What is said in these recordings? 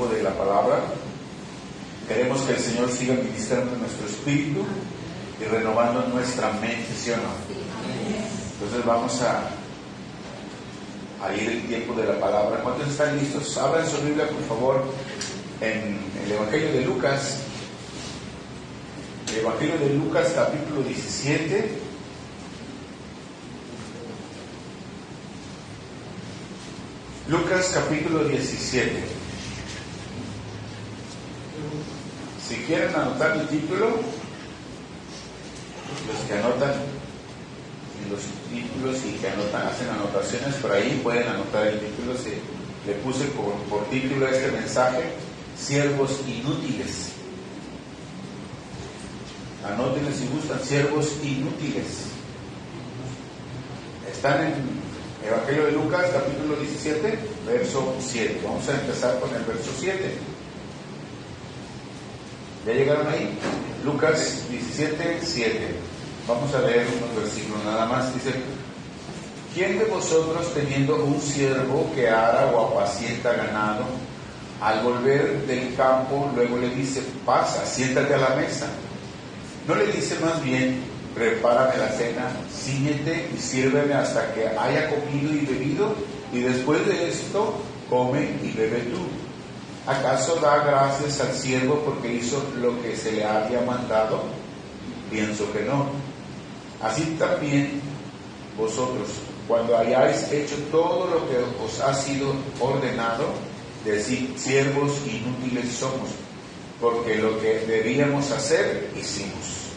tiempo de la palabra. Queremos que el Señor siga ministrando nuestro espíritu y renovando nuestra mente, ¿sí o no? Entonces vamos a ir el tiempo de la palabra. ¿Cuántos están listos? Abran su Biblia, por favor, en el Evangelio de Lucas. El Evangelio de Lucas, capítulo 17. Lucas, capítulo 17. Si quieren anotar el título, los que anotan los títulos y que hacen anotaciones por ahí, pueden anotar el título. Le puse por título a este mensaje: siervos inútiles. Anótenlo si gustan: siervos inútiles. Están en Evangelio de Lucas, capítulo 17, verso 7. Vamos a empezar con el verso 7. ¿Ya llegaron ahí? Lucas 17, 7. Vamos a leer unos versículos nada más. Dice: ¿quién de vosotros, teniendo un siervo que ara o apacienta ganado, al volver del campo luego le dice: pasa, siéntate a la mesa? ¿No le dice más bien: prepárame la cena, cíñete y sírveme hasta que haya comido y bebido, y después de esto come y bebe tú? ¿Acaso da gracias al siervo porque hizo lo que se le había mandado? Pienso que no. Así también vosotros, cuando hayáis hecho todo lo que os ha sido ordenado, decid: siervos inútiles somos, porque lo que debíamos hacer, hicimos.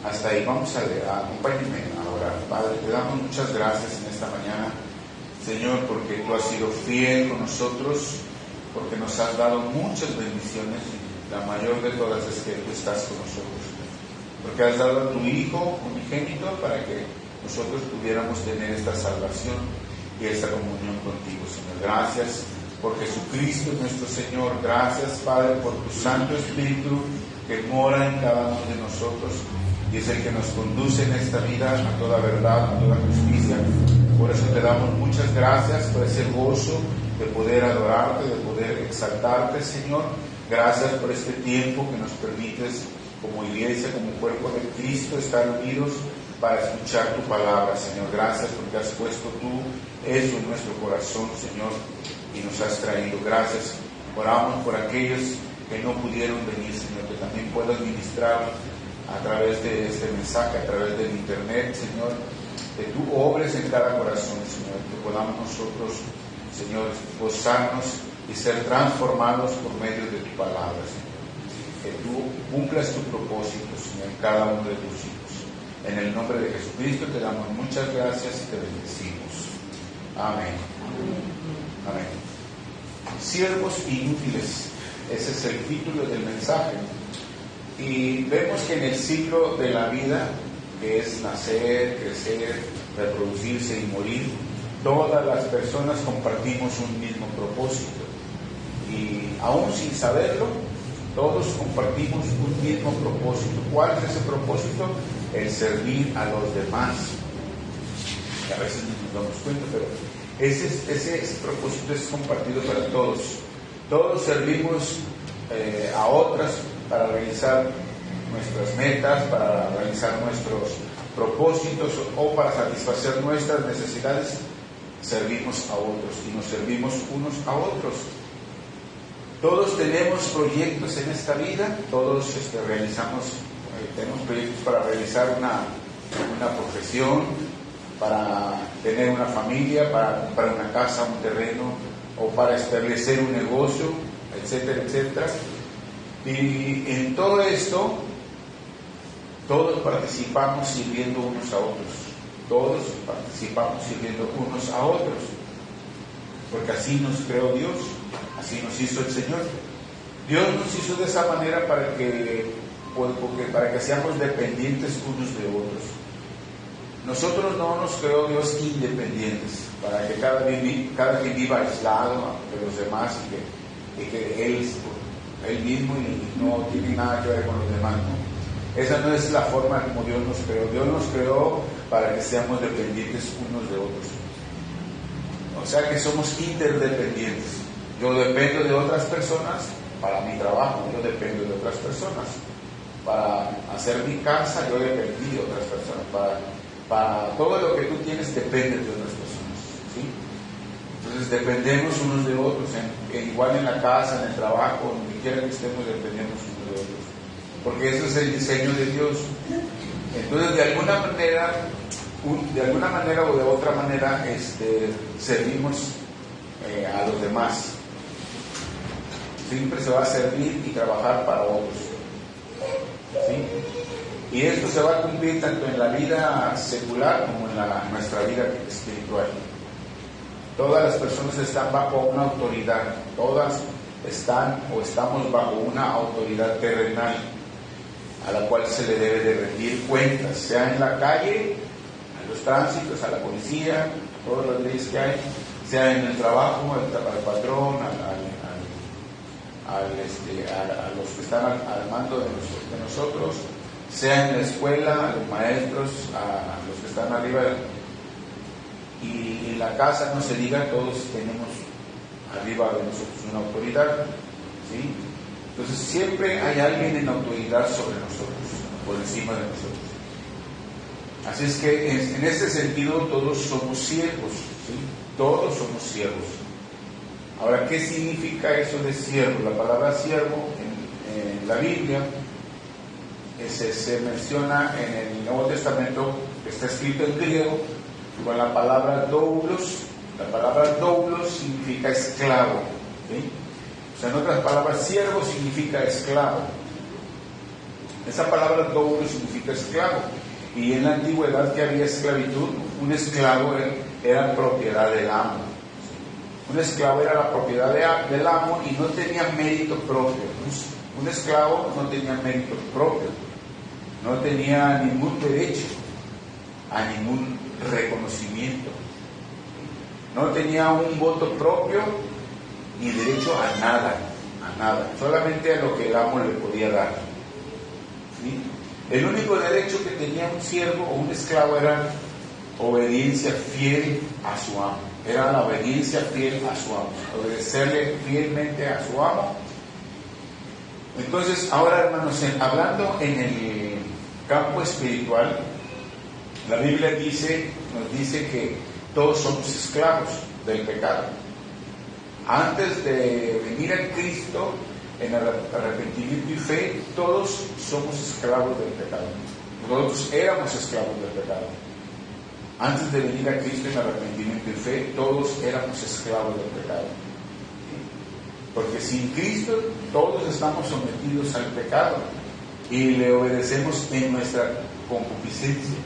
Hasta ahí. Vamos a leer. Acompáñenme ahora. Padre, te damos muchas gracias en esta mañana, Señor, porque tú has sido fiel con nosotros, porque nos has dado muchas bendiciones. La mayor de todas es que tú estás con nosotros, porque has dado a tu Hijo unigénito para que nosotros pudiéramos tener esta salvación y esta comunión contigo, Señor. Gracias por Jesucristo nuestro Señor. Gracias, Padre, por tu Santo Espíritu que mora en cada uno de nosotros y es el que nos conduce en esta vida a toda verdad, a toda justicia. Por eso te damos muchas gracias por ese gozo de poder adorarte, de poder exaltarte, Señor. Gracias por este tiempo que nos permites como iglesia, como cuerpo de Cristo, estar unidos para escuchar tu palabra, Señor. Gracias porque has puesto tú eso en nuestro corazón, Señor, y nos has traído. Gracias. Oramos por aquellos que no pudieron venir, Señor, que también puedas ministrar a través de este mensaje, a través del internet, Señor, que tú obres en cada corazón, Señor, que podamos nosotros, Señor, gozarnos y ser transformados por medio de tu palabra, Señor. Que tú cumplas tu propósito, Señor, en cada uno de tus hijos. En el nombre de Jesucristo te damos muchas gracias y te bendecimos. Amén. Amén. Siervos inútiles. Ese es el título del mensaje. Y vemos que en el ciclo de la vida, que es nacer, crecer, reproducirse y morir, todas las personas compartimos un mismo propósito. Y aún sin saberlo, todos compartimos un mismo propósito. ¿Cuál es ese propósito? El servir a los demás. Y a veces no nos damos cuenta, pero ese propósito es compartido para todos. Todos servimos a otras para realizar nuestras metas, para realizar nuestros propósitos o para satisfacer nuestras necesidades. Servimos a otros y nos servimos unos a otros. Todos tenemos proyectos en esta vida, todos tenemos proyectos para realizar una profesión, para tener una familia, para comprar una casa, un terreno, o para establecer un negocio, etcétera, etcétera. Y en todo esto, todos participamos sirviendo unos a otros. Todos participamos sirviendo unos a otros. Porque así nos creó Dios, así nos hizo el Señor. Dios nos hizo de esa manera para que seamos dependientes unos de otros. Nosotros no nos creó Dios independientes, para que cada quien viva aislado de los demás y que Él mismo y no tiene nada que ver con los demás, ¿no? Esa no es la forma como Dios nos creó. Dios nos creó para que seamos dependientes unos de otros. O sea que somos interdependientes. Yo dependo de otras personas para mi trabajo, yo dependo de otras personas. Para hacer mi casa, yo dependí de otras personas. Para todo lo que tú tienes, depende de otras personas. ¿Sí? Entonces dependemos unos de otros, igual en la casa, en el trabajo, donde quiera que estemos, dependemos unos de otros. Porque eso es el diseño de Dios. Entonces, de alguna manera o de otra manera, servimos a los demás. Siempre se va a servir y trabajar para otros. ¿Sí? Y esto se va a cumplir tanto en la vida secular como en nuestra vida espiritual. Todas las personas están bajo una autoridad, todas están o estamos bajo una autoridad terrenal a la cual se le debe de rendir cuentas, sea en la calle, a los tránsitos, a la policía, a todas las leyes que hay, sea en el trabajo, al patrón, a los que están al mando de nosotros, sea en la escuela, a los maestros, a los que están arriba. Y en la casa, no se diga, todos tenemos arriba de nosotros una autoridad. ¿Sí? Entonces siempre hay alguien en autoridad sobre nosotros, por encima de nosotros. Así es que en este sentido todos somos siervos, ¿sí? Todos somos siervos. Ahora, ¿qué significa eso de siervo? La palabra siervo en la Biblia se menciona en el Nuevo Testamento, está escrito en griego con la palabra doulos. La palabra doulos significa esclavo, ¿sí? O sea, en otras palabras, siervo significa esclavo. Esa palabra doulos significa esclavo. Y en la antigüedad, que había esclavitud, un esclavo era propiedad del amo. Un esclavo era la propiedad del amo y no tenía mérito propio. Un esclavo no tenía mérito propio, no tenía ningún derecho a ningún reconocimiento, no tenía un voto propio ni derecho a nada, solamente a lo que el amo le podía dar. ¿Sí? El único derecho que tenía un siervo o un esclavo era obediencia fiel a su amo. Era la obediencia fiel a su amo, obedecerle fielmente a su amo. Entonces, ahora, hermanos, hablando en el campo espiritual, la Biblia nos dice que todos somos esclavos del pecado. Antes de venir a Cristo, en arrepentimiento y fe, todos somos esclavos del pecado. Nosotros éramos esclavos del pecado. Antes de venir a Cristo en arrepentimiento y fe, todos éramos esclavos del pecado. Porque sin Cristo todos estamos sometidos al pecado y le obedecemos en nuestra concupiscencia.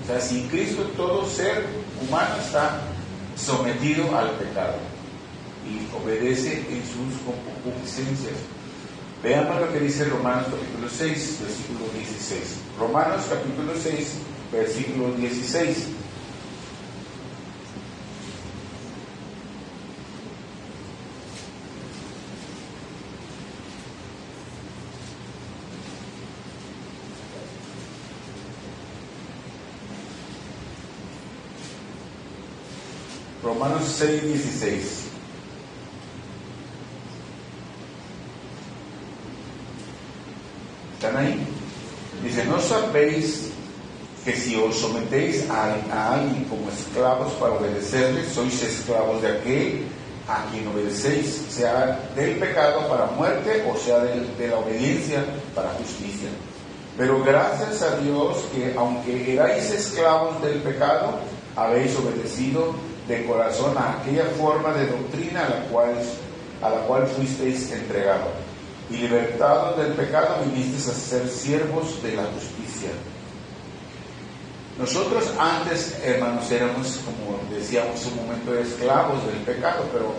O sea, sin Cristo todo ser humano está sometido al pecado y obedece en sus concupiscencias. Veamos lo que dice Romanos capítulo 6, versículo 16. Romanos capítulo 6, versículo 16. Romanos 6, 16. ¿Están ahí? Dice, ¿no sabéis que si os sometéis a alguien como esclavos para obedecerle, sois esclavos de aquel a quien obedecéis, sea del pecado para muerte o sea de la obediencia para justicia? Pero gracias a Dios que aunque erais esclavos del pecado, habéis obedecido de corazón a aquella forma de doctrina a la cual fuisteis entregados, y libertados del pecado vinisteis a ser siervos de la justicia. Nosotros antes, hermanos, éramos, como decíamos un momento, esclavos del pecado, pero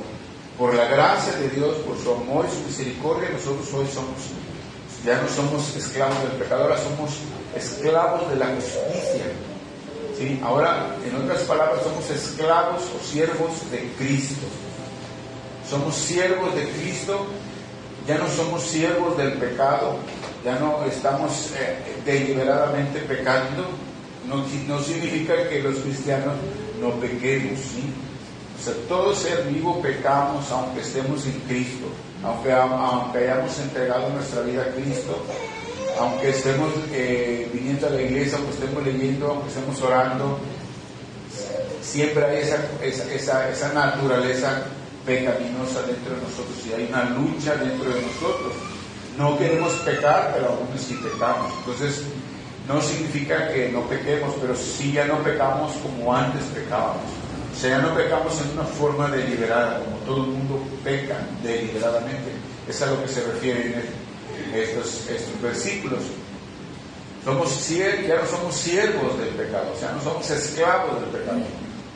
por la gracia de Dios, por su amor y su misericordia, nosotros hoy ya no somos esclavos del pecado, ahora somos esclavos de la justicia. ¿Sí? Ahora, en otras palabras, somos esclavos o siervos de Cristo. Somos siervos de Cristo, ya no somos siervos del pecado, ya no estamos deliberadamente pecando. No significa que los cristianos no pequemos, ¿sí? sea, todo ser vivo pecamos aunque estemos en Cristo, aunque hayamos entregado nuestra vida a Cristo, aunque estemos viniendo a la iglesia, aunque estemos leyendo, aunque estemos orando, siempre hay esa naturaleza pecaminosa dentro de nosotros y hay una lucha dentro de nosotros. No queremos pecar, pero aún así pecamos. Entonces, no significa que no pequemos, pero sí ya no pecamos como antes pecábamos. O sea, ya no pecamos en una forma deliberada, como todo el mundo peca deliberadamente. Es a lo que se refieren estos versículos. Ya no somos siervos del pecado, o sea, no somos esclavos del pecado.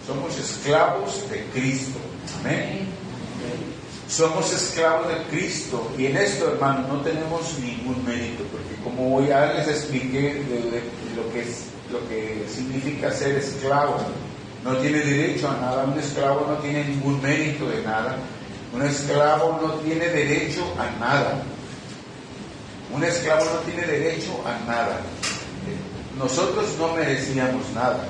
Somos esclavos de Cristo. Amén. Somos esclavos de Cristo. Y en esto, hermanos, no tenemos ningún mérito, porque como ya les expliqué de lo que significa ser esclavo, no tiene derecho a nada. Un esclavo no tiene ningún mérito de nada. Un esclavo no tiene derecho a nada. Un esclavo no tiene derecho a nada. Nosotros no merecíamos nada.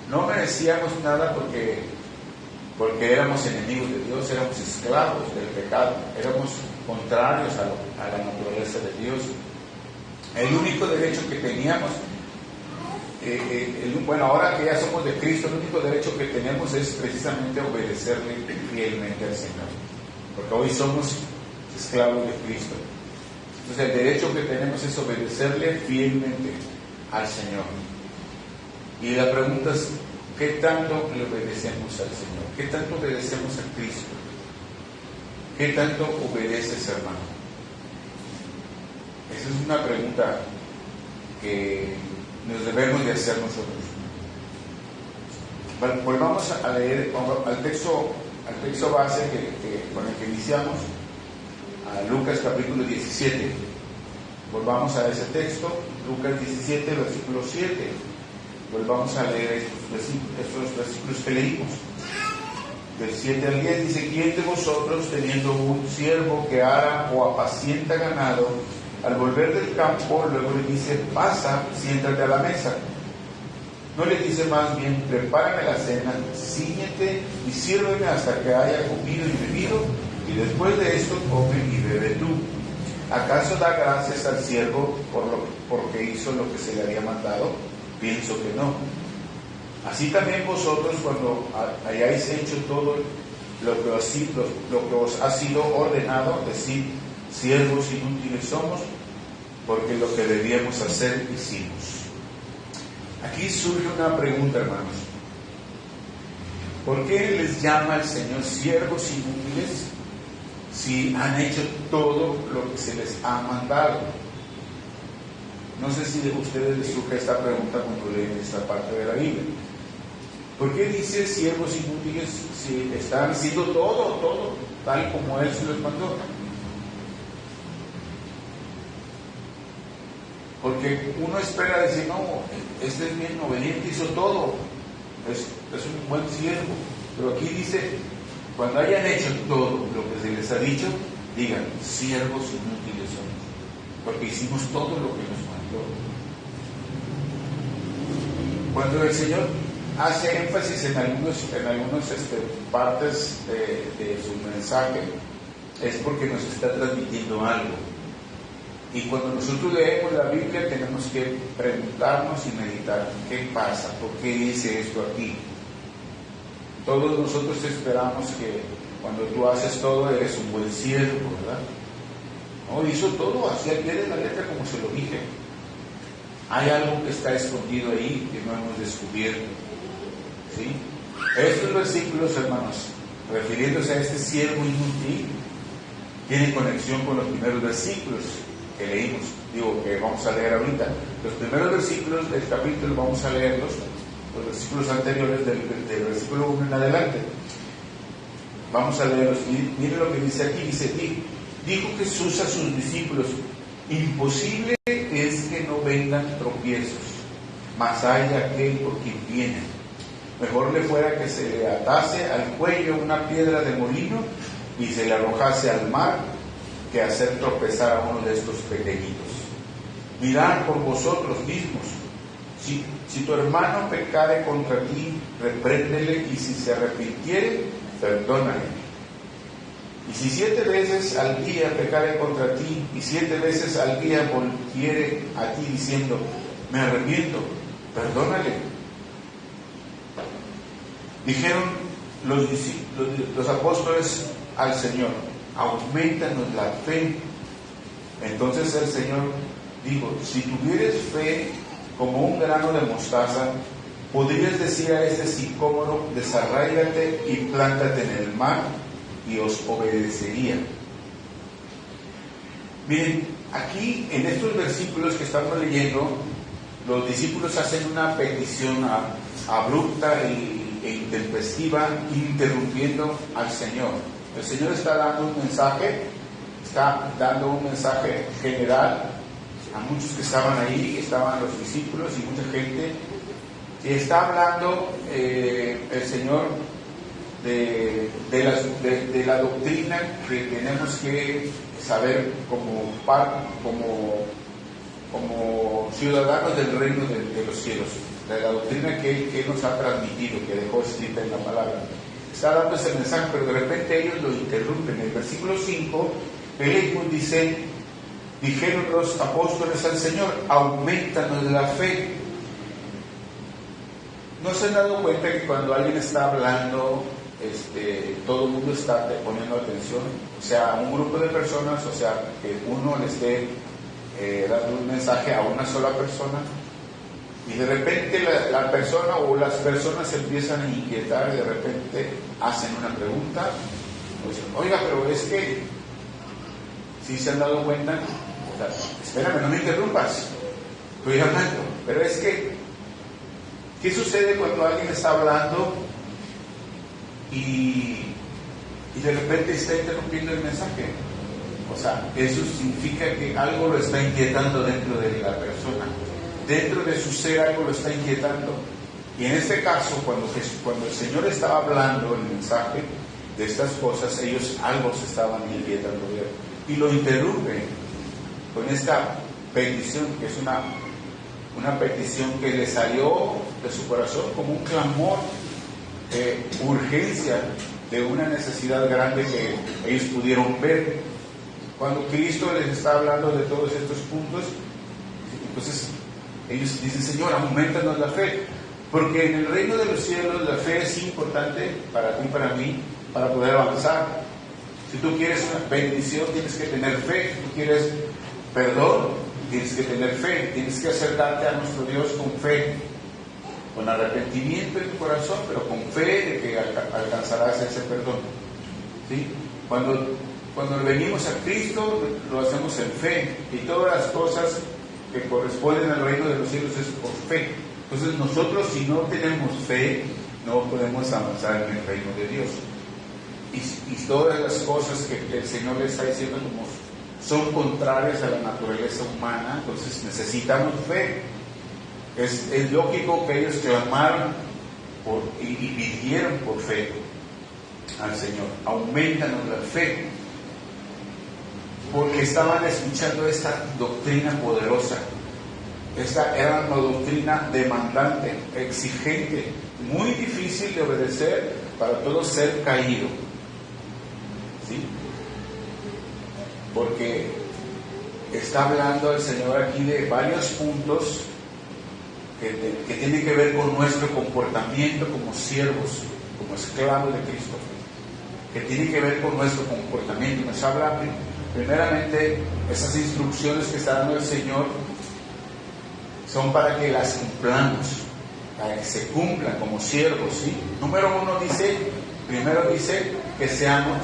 No merecíamos nada porque éramos enemigos de Dios, éramos esclavos del pecado, éramos contrarios a la naturaleza de Dios. El único derecho que teníamos, ahora que ya somos de Cristo, el único derecho que tenemos es precisamente obedecerle fielmente al Señor, porque hoy somos esclavos de Cristo. Entonces el derecho que tenemos es obedecerle fielmente al Señor. Y la pregunta es, ¿qué tanto le obedecemos al Señor? ¿Qué tanto obedecemos a Cristo? ¿Qué tanto obedeces, hermano? Esa es una pregunta que nos debemos de hacer nosotros. Volvamos a leer al texto base con el que iniciamos, a Lucas capítulo 17. Volvamos a ese texto, Lucas 17, versículo 7. Volvamos a leer estos versículos que leímos. Del 7 al 10 dice: ¿Quién de vosotros, teniendo un siervo que ara o apacienta ganado, al volver del campo, luego le dice: pasa, siéntate a la mesa? ¿No le dice más bien: prepárame la cena, cíñete y sírveme hasta que haya comido y bebido, y después de esto come y bebe tú? ¿Acaso da gracias al siervo porque hizo lo que se le había mandado? Pienso que no. Así también vosotros, cuando hayáis hecho todo lo que os ha sido ordenado, decid: siervos inútiles somos, porque lo que debíamos hacer hicimos. Aquí surge una pregunta, hermanos. ¿Por qué les llama el Señor siervos inútiles si han hecho todo lo que se les ha mandado? No sé si a ustedes les surge esta pregunta cuando leen esta parte de la Biblia. ¿Por qué dice siervos inútiles si están haciendo todo tal como Él se los mandó? Porque uno espera decir: no, este es bien obediente, hizo todo, es un buen siervo. Pero aquí dice: cuando hayan hecho todo lo que se les ha dicho, digan: siervos inútiles somos, porque hicimos todo lo que nos mandó. Cuando el Señor hace énfasis en algunas partes de su mensaje, es porque nos está transmitiendo algo. Y cuando nosotros leemos la Biblia, tenemos que preguntarnos y meditar: ¿qué pasa? ¿Por qué dice esto aquí? Todos nosotros esperamos que cuando tú haces todo, eres un buen siervo, ¿verdad? No, hizo todo así al pie de la letra como se lo dije. Hay algo que está escondido ahí que no hemos descubierto, ¿sí? Estos versículos, hermanos, refiriéndose a este siervo inútil, tienen conexión con los primeros versículos que leímos, que vamos a leer ahorita. Los primeros versículos del capítulo vamos a leerlos, los versículos anteriores del versículo 1 en adelante. Vamos a leerlos. Miren lo que dice aquí. Dice: dijo Jesús a sus discípulos: imposible es que no vengan tropiezos, mas hay de aquel por quien vienen. Mejor le fuera que se le atase al cuello una piedra de molino y se le arrojase al mar, que hacer tropezar a uno de estos pequeñitos. Mirad por vosotros mismos, Si tu hermano pecare contra ti, repréndele, y si se arrepintiere, perdónale. Y si 7 veces al día pecare contra ti, y 7 veces al día volviere a ti diciendo, me arrepiento, perdónale. Dijeron los apóstoles al Señor, aumentanos la fe. Entonces el Señor dijo, si tuvieres fe como un grano de mostaza, podrías decir a este sicómoro, desarráigate y plántate en el mar, y os obedecería. Miren, aquí en estos versículos que estamos leyendo, los discípulos hacen una petición abrupta e intempestiva, interrumpiendo al Señor. El Señor está dando un mensaje general a muchos que estaban ahí, estaban los discípulos y mucha gente, y está hablando el Señor de la doctrina que tenemos que saber como ciudadanos del reino de los cielos, de la doctrina que Él nos ha transmitido, que dejó escrita en la palabra. Está dando ese mensaje, pero de repente ellos lo interrumpen. En el versículo 5, Él dice, dijeron los apóstoles al Señor, aumentanos la fe. ¿No se han dado cuenta que cuando alguien está hablando, todo el mundo está poniendo atención? O sea, un grupo de personas, o sea, que uno le esté dando un mensaje a una sola persona, y de repente la persona o las personas se empiezan a inquietar y de repente hacen una pregunta, o dicen, oiga, pero es que, ¿sí se han dado cuenta? O sea, espérame, no me interrumpas, estoy hablando, pero es que, ¿qué sucede cuando alguien está hablando y de repente está interrumpiendo el mensaje? O sea, eso significa que algo lo está inquietando dentro de la persona, dentro de su ser algo lo está inquietando. Y en este caso, cuando el Señor estaba hablando el mensaje de estas cosas, ellos algo se estaban inquietando de él, y lo interrumpen con esta petición, que es una petición que le salió de su corazón como un clamor de urgencia, de una necesidad grande que ellos pudieron ver. Cuando Cristo les está hablando de todos estos puntos, entonces ellos dicen, Señor, aumentanos la fe, porque en el reino de los cielos la fe es importante para ti y para mí, para poder avanzar. Si tú quieres una bendición, tienes que tener fe. Si tú quieres perdón, tienes que tener fe. Tienes que acercarte a nuestro Dios con fe, con arrepentimiento en tu corazón, pero con fe de que alcanzarás ese perdón. ¿Sí? Cuando venimos a Cristo, lo hacemos en fe, y todas las cosas que corresponden al reino de los cielos es por fe. Entonces nosotros, si no tenemos fe, no podemos avanzar en el reino de Dios. Y todas las cosas que el Señor le está diciendo como son contrarias a la naturaleza humana, entonces necesitamos fe. Es lógico que ellos clamaron y pidieron por fe al Señor, aumentanos la fe, porque estaban escuchando esta doctrina poderosa. Esta era una doctrina demandante, exigente, muy difícil de obedecer para todo ser caído, ¿sí? Porque está hablando el Señor aquí de varios puntos que tienen que ver con nuestro comportamiento como siervos, como esclavos de Cristo, que tienen que ver con nuestro comportamiento. Nos habla primeramente, esas instrucciones que está dando el Señor son para que las cumplamos, para que se cumplan como siervos, ¿sí? Número 1 primero dice que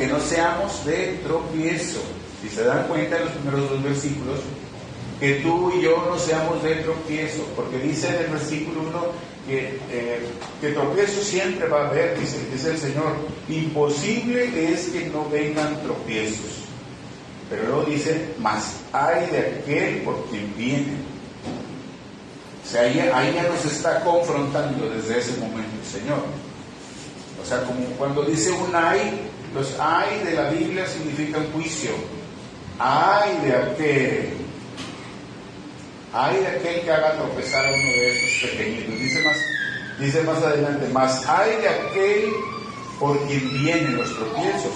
no seamos de tropiezo. Si se dan cuenta en los primeros 2 versículos, que tú y yo no seamos de tropiezo, porque dice en el versículo 1 que tropiezo siempre va a haber, dice el Señor, imposible es que no vengan tropiezos. Pero luego dice, mas hay de aquel por quien viene. O sea, ahí ya nos está confrontando desde ese momento el Señor. O sea, como cuando dice un hay, los hay de la Biblia significan juicio. Hay de aquel Hay de aquel que haga tropezar a uno de estos pequeñitos. Dice más adelante, más hay de aquel por quien vienen los tropiezos.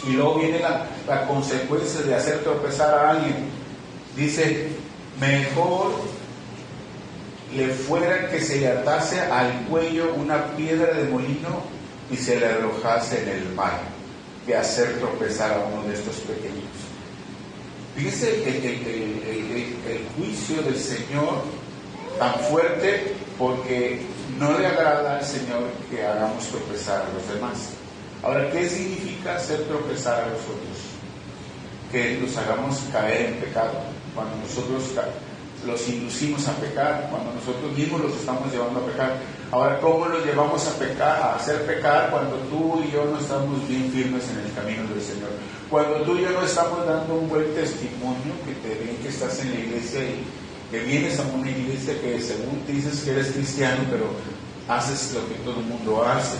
Y luego viene la consecuencia de hacer tropezar a alguien. Dice, mejor le fuera que se le atase al cuello una piedra de molino y se le arrojase en el mar, que hacer tropezar a uno de estos pequeños. Fíjese el juicio del Señor tan fuerte, porque no le agrada al Señor que hagamos tropezar a los demás. Ahora, ¿qué significa hacer tropezar a los otros? Que los hagamos caer en pecado, cuando nosotros los inducimos a pecar, cuando nosotros mismos los estamos llevando a pecar. Ahora, ¿cómo los llevamos a pecar, a hacer pecar, cuando tú y yo no estamos bien firmes en el camino del Señor? Cuando tú y yo no estamos dando un buen testimonio, que te ven que estás en la iglesia y que vienes a una iglesia que según te dices que eres cristiano, pero haces lo que todo el mundo hace.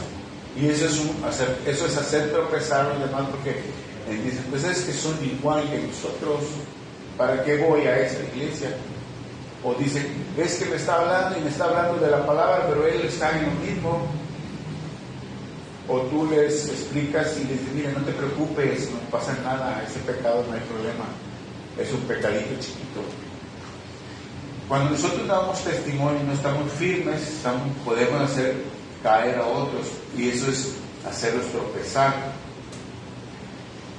Y eso es hacer tropezar a los demás, porque dicen, pues es que son igual que nosotros, ¿para qué voy a esa iglesia? O dicen, es que me está hablando y me está hablando de la palabra, pero él está en lo mismo. O tú les explicas y les dices, mira, no te preocupes, no pasa nada, ese pecado no hay problema, es un pecadito chiquito. Cuando nosotros damos testimonio y no estamos firmes, podemos hacer caer a otros, y eso es hacerlos tropezar.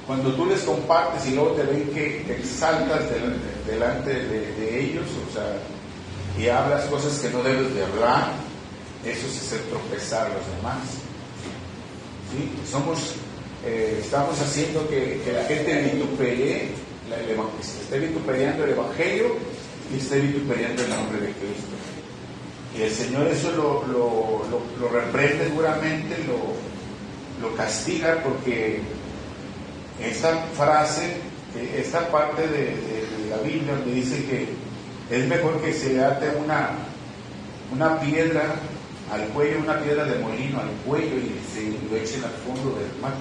Cuando tú les compartes y luego te ven que te exaltas delante de ellos, o sea, y hablas cosas que no debes de hablar, eso es hacer tropezar a los demás. ¿Sí? Estamos haciendo que la gente vitupere, esté vituperando el Evangelio y esté vituperando el nombre de Cristo. Y el Señor eso lo reprende duramente, lo castiga, porque esta frase, esta parte de la Biblia donde dice que es mejor que se le ate una piedra al cuello, una piedra de molino al cuello, y se lo echen al fondo del mar.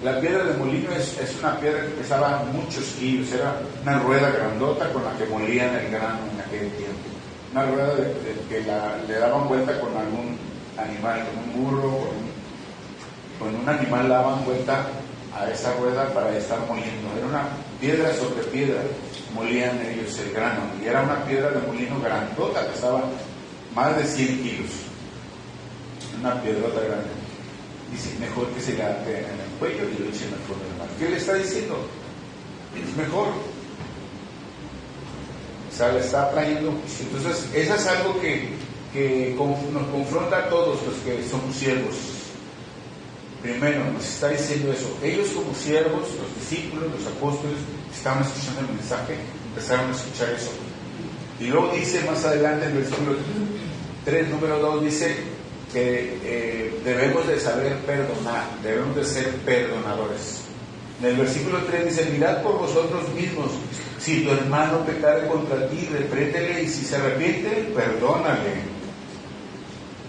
La piedra de molino es una piedra que pesaba muchos kilos, era una rueda grandota con la que molían el grano en aquel tiempo. Una rueda que le daban vuelta con algún animal, con un burro, con un animal, le daban vuelta a esa rueda para estar moliendo. Era una piedra sobre piedra, molían ellos el grano, y era una piedra de molino grandota, pesaba más de 100 kilos. Una piedrota grande. Dice, mejor que se le ate en el cuello y lo echen al fondo del mar. ¿Qué le está diciendo? Es mejor. O sea, le está trayendo juicio. Entonces, eso es algo que nos confronta a todos los que somos siervos. Primero, nos está diciendo eso. Ellos como siervos, los discípulos, los apóstoles, estaban escuchando el mensaje, empezaron a escuchar eso. Y luego dice más adelante, en el versículo 3, número 2, dice que debemos de saber perdonar, debemos de ser perdonadores. En el versículo 3 dice, mirad por vosotros mismos, si tu hermano pecare contra ti, repréndele, y si se arrepiente, perdónale.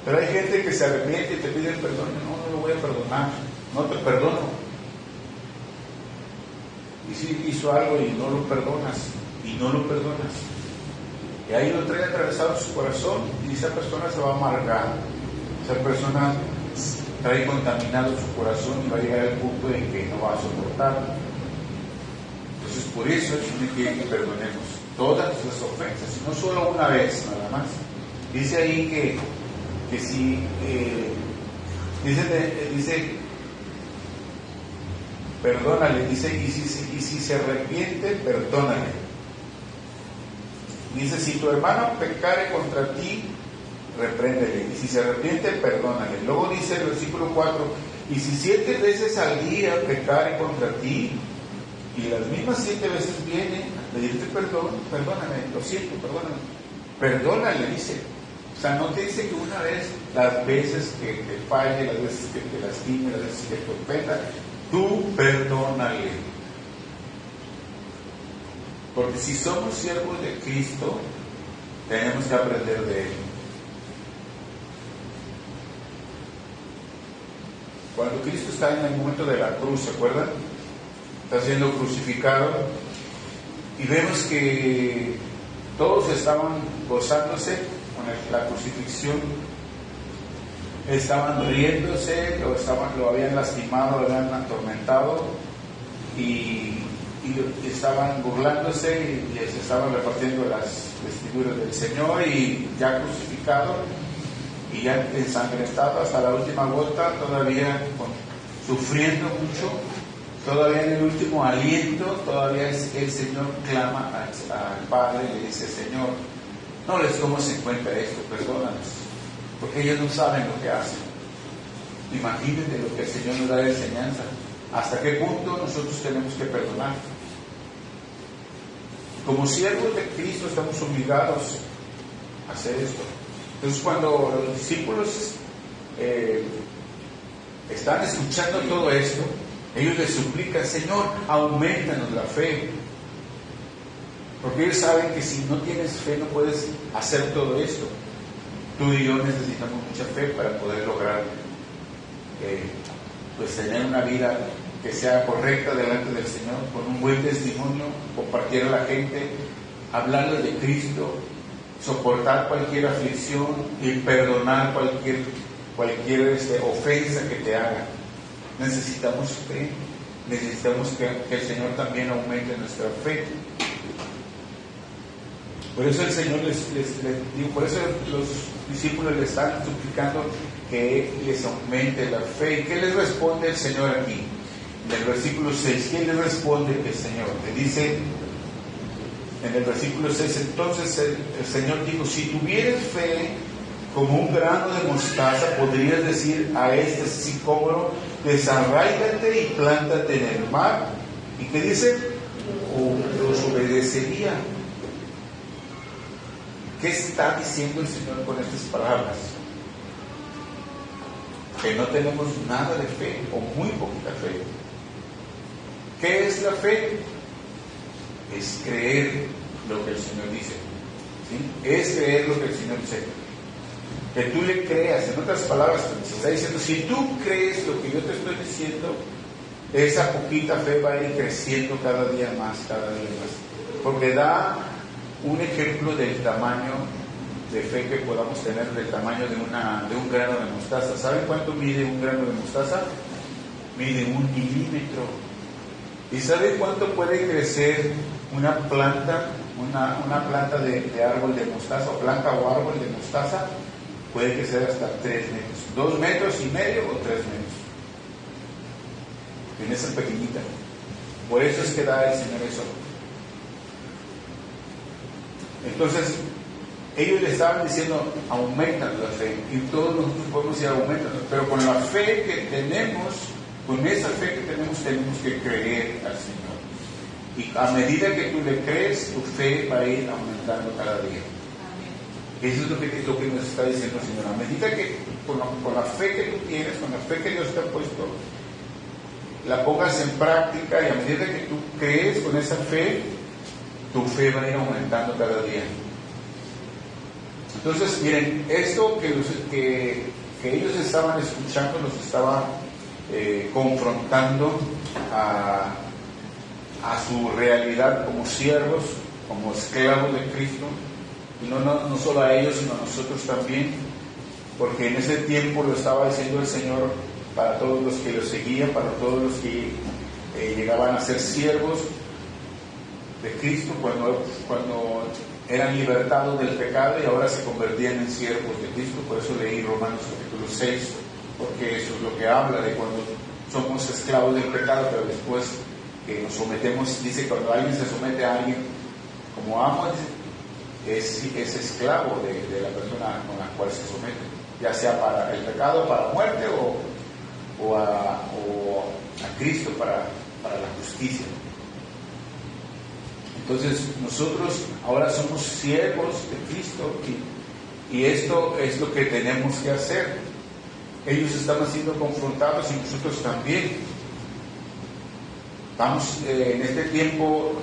Pero hay gente que se arrepiente y te pide perdón. No lo voy a perdonar, no te perdono. Y si hizo algo y no lo perdonas, y ahí lo trae atravesado en su corazón, y esa persona se va a amargar. Esa persona trae contaminado su corazón y va a llegar al punto en que no va a soportar. Entonces, por eso es que perdonemos todas las ofensas, no solo una vez nada más. Dice ahí que si dice perdónale, dice, y si se arrepiente, perdónale. Dice, si tu hermano pecare contra ti, repréndele, y si se arrepiente, perdónale. Luego dice el versículo 4, y si 7 veces al día pecare contra ti, y las mismas 7 veces viene a pedirte perdón, perdóname, lo siento, perdónale, dice. O sea, no te dice que una vez, las veces que te falle, las veces que te lastime, las veces que te ofenda, tú perdónale. Porque si somos siervos de Cristo, tenemos que aprender de Él. Cuando Cristo está en el momento de la cruz, ¿se acuerdan? Está siendo crucificado, y vemos que Todos estaban gozándose con la crucifixión, estaban riéndose, lo habían lastimado, lo habían atormentado y estaban burlándose y se estaban repartiendo las vestiduras del Señor, y ya crucificado y ya ensangrentado hasta la última gota, todavía sufriendo mucho, todavía en el último aliento, todavía el Señor clama al Padre y le dice: Señor, no les tomes en cuenta esto, perdónanos, porque ellos no saben lo que hacen. Imagínate lo que el Señor nos da de enseñanza, hasta qué punto nosotros tenemos que perdonar. Como siervos de Cristo estamos obligados a hacer esto. Entonces, cuando los discípulos están escuchando todo esto, ellos les suplican: Señor, aumentanos la fe. Porque ellos saben que si no tienes fe no puedes hacer todo esto. Tú y yo necesitamos mucha fe para poder lograr pues tener una vida que sea correcta delante del Señor, con un buen testimonio, compartir a la gente, hablarles de Cristo, soportar cualquier aflicción y perdonar cualquier ofensa que te haga. Necesitamos fe, necesitamos que el Señor también aumente nuestra fe. Por eso el Señor por eso los discípulos le están suplicando que les aumente la fe. ¿Y qué les responde el Señor aquí? En el versículo 6, ¿qué les responde el Señor? Le dice en el versículo 6, entonces el Señor dijo: si tuvieras fe como un grano de mostaza, podrías decir a este sicómoro: desarráigate y plántate en el mar. ¿Y qué dice? O los obedecería. ¿Qué está diciendo el Señor con estas palabras? Que no tenemos nada de fe, o muy poquita fe. ¿Qué es la fe? Es creer lo que el Señor dice, ¿sí? Es creer lo que el Señor dice. Que tú le creas. En otras palabras, se está diciendo: si tú crees lo que yo te estoy diciendo, esa poquita fe va a ir creciendo cada día más, porque da un ejemplo del tamaño de fe que podamos tener, del tamaño de un grano de mostaza. ¿Saben cuánto mide un grano de mostaza? Mide 1 milímetro. ¿Y saben cuánto puede crecer una planta, una planta de árbol de mostaza, o planta o árbol de mostaza? Puede crecer hasta 3 metros, 2 metros y medio o 3 metros. En esa pequeñita. Por eso es que da el Señor eso. Entonces, ellos le estaban diciendo: aumentan la fe. Y todos nosotros podemos decir: aumentan. Pero con la fe que tenemos, con esa fe que tenemos que creer al Señor. Y a medida que tú le crees, tu fe va a ir aumentando cada día. Eso es lo que nos está diciendo el Señor. A medida que con la fe que tú tienes, con la fe que Dios te ha puesto, la pongas en práctica, y a medida que tú crees con esa fe, tu fe va a ir aumentando cada día. Entonces, miren, esto que ellos estaban escuchando los estaba confrontando a su realidad como siervos, como esclavos de Cristo. Y no solo a ellos, sino a nosotros también, porque en ese tiempo lo estaba diciendo el Señor para todos los que lo seguían, para todos los que llegaban a ser siervos de Cristo cuando eran libertados del pecado y ahora se convertían en siervos de Cristo. Por eso leí Romanos capítulo 6, porque eso es lo que habla de cuando somos esclavos del pecado, pero después que nos sometemos. Dice: cuando alguien se somete a alguien como amo, es esclavo de la persona con la cual se somete, ya sea para el pecado, para muerte, o a Cristo para la justicia. Entonces nosotros ahora somos siervos de Cristo, y esto es lo que tenemos que hacer. Ellos están siendo confrontados y nosotros también. Estamos en este tiempo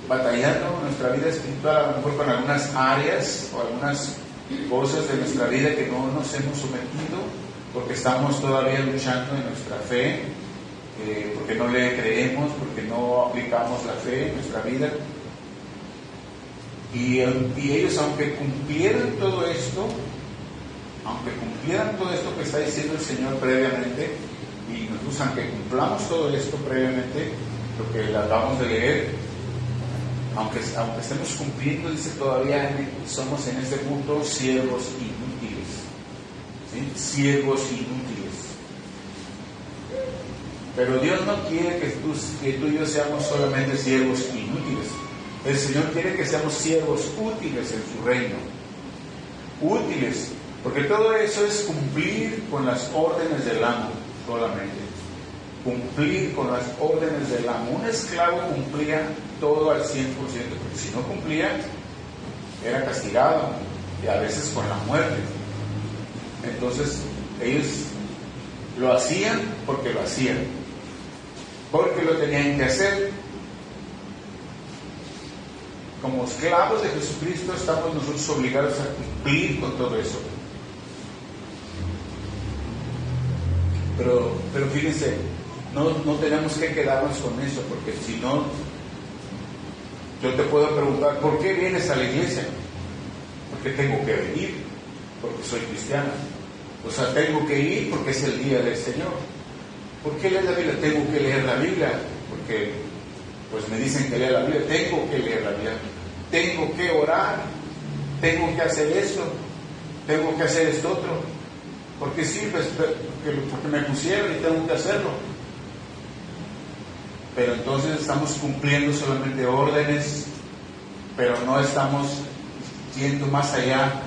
batallando nuestra vida espiritual, a lo mejor con algunas áreas o algunas cosas de nuestra vida que no nos hemos sometido, porque estamos todavía luchando en nuestra fe, porque no le creemos, porque no aplicamos la fe en nuestra vida. Y ellos, aunque cumplieran todo esto que está diciendo el Señor previamente, y nosotros aunque cumplamos todo esto previamente, lo que le acabamos de leer, aunque estemos cumpliendo, dice, todavía somos en este punto siervos inútiles, ¿sí? Siervos inútiles. Pero Dios no quiere que tú y yo seamos solamente siervos inútiles. El Señor quiere que seamos siervos útiles en su reino. Útiles, porque todo eso es cumplir con las órdenes del amo solamente. Cumplir con las órdenes del amo. Un esclavo cumplía todo al 100%, porque si no cumplía, era castigado, y a veces con la muerte. Entonces, ellos lo hacían porque lo hacían, porque lo tenían que hacer. Como esclavos de Jesucristo estamos nosotros obligados a cumplir con todo eso. Pero fíjense, no tenemos que quedarnos con eso, porque si no, yo te puedo preguntar, ¿por qué vienes a la iglesia? Porque tengo que venir, porque soy cristiano. O sea, tengo que ir porque es el día del Señor. ¿Por qué leer la Biblia? Tengo que leer la Biblia, porque pues me dicen que lea la Biblia, tengo que leer la Biblia. Tengo que orar, tengo que hacer esto, tengo que hacer esto otro. ¿Por qué sirve? Porque me pusieron y tengo que hacerlo. Pero entonces estamos cumpliendo solamente órdenes, pero no estamos yendo más allá.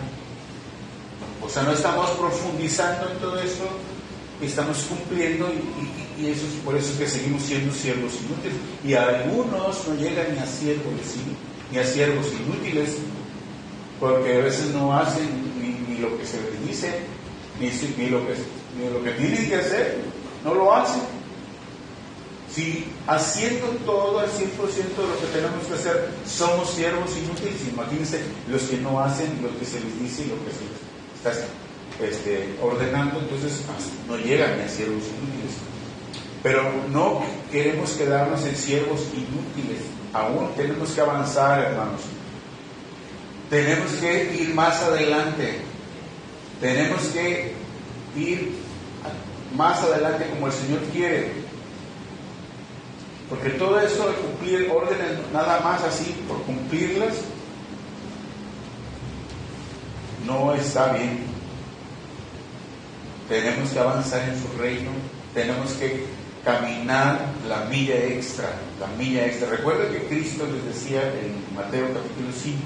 O sea, no estamos profundizando en todo esto, estamos cumpliendo y eso es por eso que seguimos siendo siervos inútiles. Y algunos no llegan ni a siervos inútiles, porque a veces no hacen ni lo que se les dice, ni lo que tienen que hacer, no lo hacen. Si haciendo todo al 100% de lo que tenemos que hacer, somos siervos inútiles, imagínense los que no hacen lo que se les dice y lo que se les está ordenando, entonces no llegan ni a siervos inútiles. Pero no queremos quedarnos en siervos inútiles, aún tenemos que avanzar, hermanos. Tenemos que ir más adelante, tenemos que ir más adelante como el Señor quiere. Porque todo eso de cumplir órdenes, nada más así por cumplirlas, no está bien. Tenemos que avanzar en su reino, tenemos que caminar la milla extra. Recuerda que Cristo les decía en Mateo capítulo 5,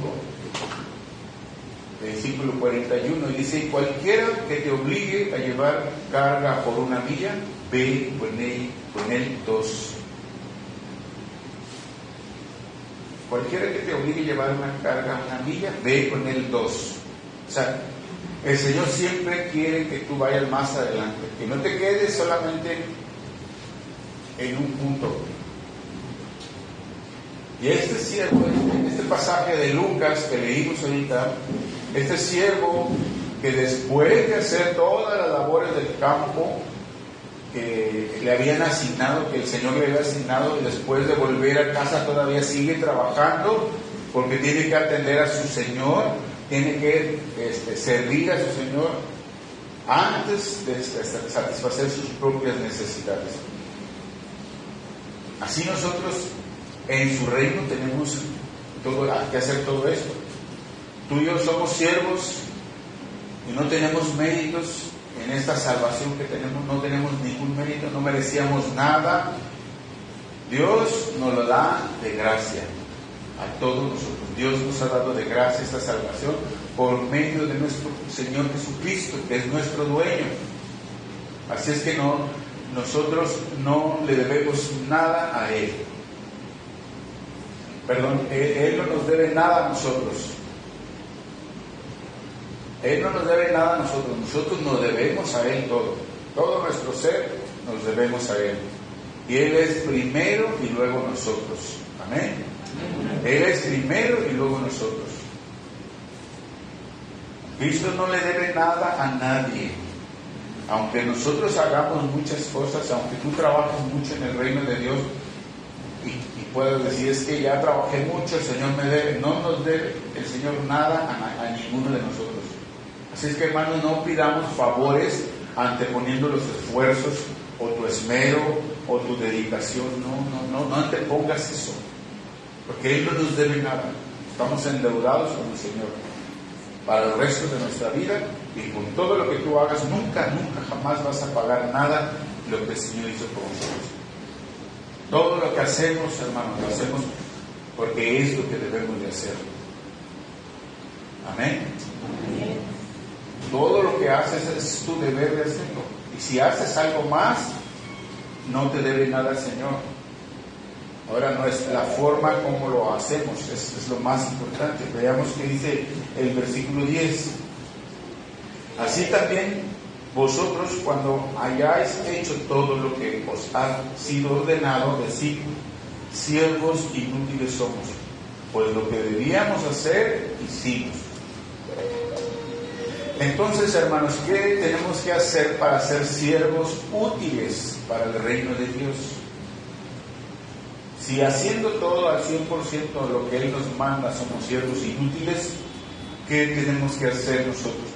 versículo 41, y dice: cualquiera que te obligue a llevar carga por una milla, ve con él 2. Cualquiera que te obligue a llevar una carga, una milla, ve con él 2. O sea, el Señor siempre quiere que tú vayas más adelante, que no te quedes solamente en un punto. Y este siervo, este pasaje de Lucas que leímos ahorita, este siervo que después de hacer todas las labores del campo que le habían asignado, que el Señor le había asignado, y después de volver a casa todavía sigue trabajando, porque tiene que atender a su Señor, tiene que servir a su Señor antes de satisfacer sus propias necesidades. Así nosotros en su reino tenemos que hacer todo esto. Tú y yo somos siervos y no tenemos méritos en esta salvación que tenemos, no tenemos ningún mérito, no merecíamos nada. Dios nos lo da de gracia a todos nosotros. Dios nos ha dado de gracia esta salvación por medio de nuestro Señor Jesucristo, que es nuestro dueño. Así es que nosotros no le debemos nada a Él. Perdón, Él no nos debe nada a nosotros. Él no nos debe nada a nosotros, nosotros nos debemos a Él todo. Todo nuestro ser nos debemos a Él. Y Él es primero y luego nosotros. Amén. Él es primero y luego nosotros. Cristo no le debe nada a nadie. Aunque nosotros hagamos muchas cosas, aunque tú trabajes mucho en el reino de Dios y puedas decir, es que ya trabajé mucho, el Señor me debe. No nos debe el Señor nada a ninguno de nosotros. Así es que, hermanos, no pidamos favores anteponiendo los esfuerzos o tu esmero o tu dedicación. No antepongas eso, porque Él no nos debe nada. Estamos endeudados con el Señor para el resto de nuestra vida, y con todo lo que tú hagas, nunca jamás vas a pagar nada de lo que el Señor hizo por nosotros. Todo lo que hacemos, hermanos, lo hacemos porque es lo que debemos de hacer. Amén. Todo lo que haces es tu deber de hacerlo. Y si haces algo más, no te debe nada al Señor. Ahora, no es la forma como lo hacemos, es lo más importante. Veamos qué dice el versículo 10. Así también vosotros, cuando hayáis hecho todo lo que os ha sido ordenado, decid, siervos inútiles somos, pues lo que debíamos hacer, hicimos. Entonces, hermanos, ¿qué tenemos que hacer para ser siervos útiles para el reino de Dios? Si haciendo todo al 100% de lo que Él nos manda somos siervos inútiles, ¿qué tenemos que hacer nosotros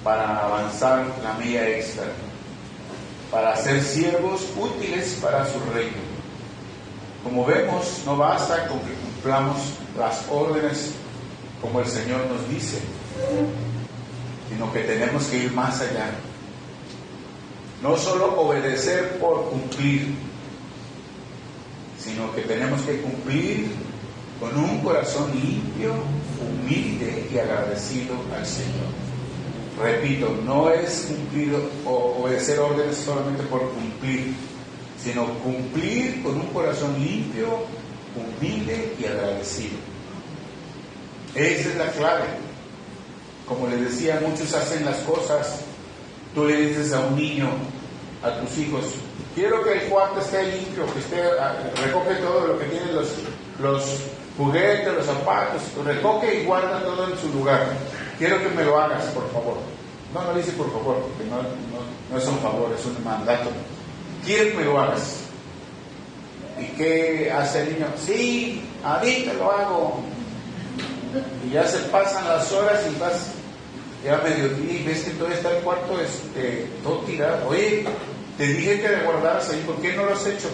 para avanzar la milla extra? Para ser siervos útiles para su reino. Como vemos, no basta con que cumplamos las órdenes como el Señor nos dice, sino que tenemos que ir más allá. No solo obedecer por cumplir, sino que tenemos que cumplir con un corazón limpio, humilde y agradecido al Señor. Repito, no es cumplir o obedecer órdenes solamente por cumplir, sino cumplir con un corazón limpio, humilde y agradecido. Esa es la clave. Como les decía, muchos hacen las cosas. Tú le dices a un niño, a tus hijos, quiero que el cuarto esté limpio, que recoge todo lo que tiene, los juguetes, los zapatos, recoge y guarda todo en su lugar. Quiero que me lo hagas, por favor. No dice por favor, porque no es un favor, es un mandato. Quiero que me lo hagas. ¿Y qué hace el niño? Sí, ahorita lo hago. Y ya se pasan las horas y vas ya mediodía y ves que todavía está el cuarto todo tirado. Oye, te dije que le guardaras ahí, ¿por qué no lo has hecho?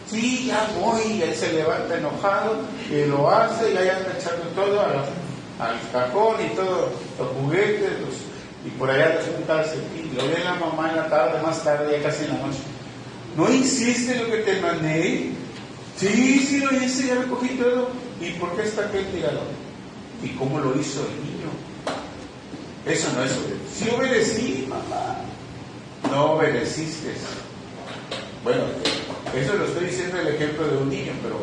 Sí, ya voy. Y él se levanta enojado y lo hace y ya anda echando todo al cajón y todo, los juguetes, y por allá les juntarse. Y lo ve la mamá en la tarde, más tarde, ya casi en la noche. ¿No hiciste lo que te mandé? Sí, lo hice, ya recogí todo. ¿Y por qué está aquel tirado? ¿Y cómo lo hizo el niño? Eso no es obedecer. Sí obedecí, mamá. No obedeciste. Bueno, eso lo estoy diciendo el ejemplo de un niño, pero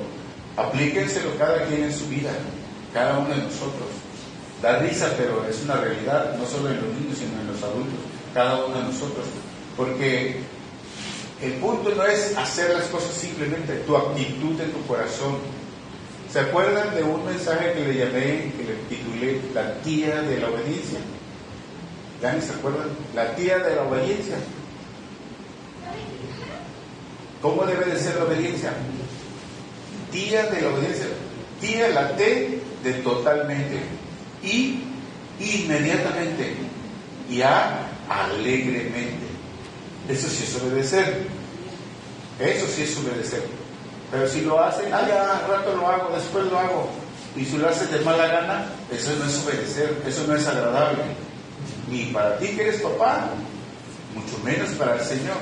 aplíquenselo cada quien en su vida, cada uno de nosotros. Da risa, pero es una realidad, no solo en los niños, sino en los adultos, cada uno de nosotros. Porque el punto no es hacer las cosas simplemente, tu actitud en tu corazón. ¿Se acuerdan de un mensaje que le llamé, que le titulé La tía de la obediencia? ¿Ya ni se acuerdan? La tía de la obediencia. ¿Cómo debe de ser la obediencia? Tía de la obediencia. Tía, la T de totalmente. Y inmediatamente. Y A, alegremente. Eso sí es obedecer. Eso sí es obedecer. Pero si lo hacen, ya, al rato lo hago, después lo hago. Y si lo haces de mala gana, eso no es obedecer, eso no es agradable. Ni para ti que eres papá, mucho menos para el Señor.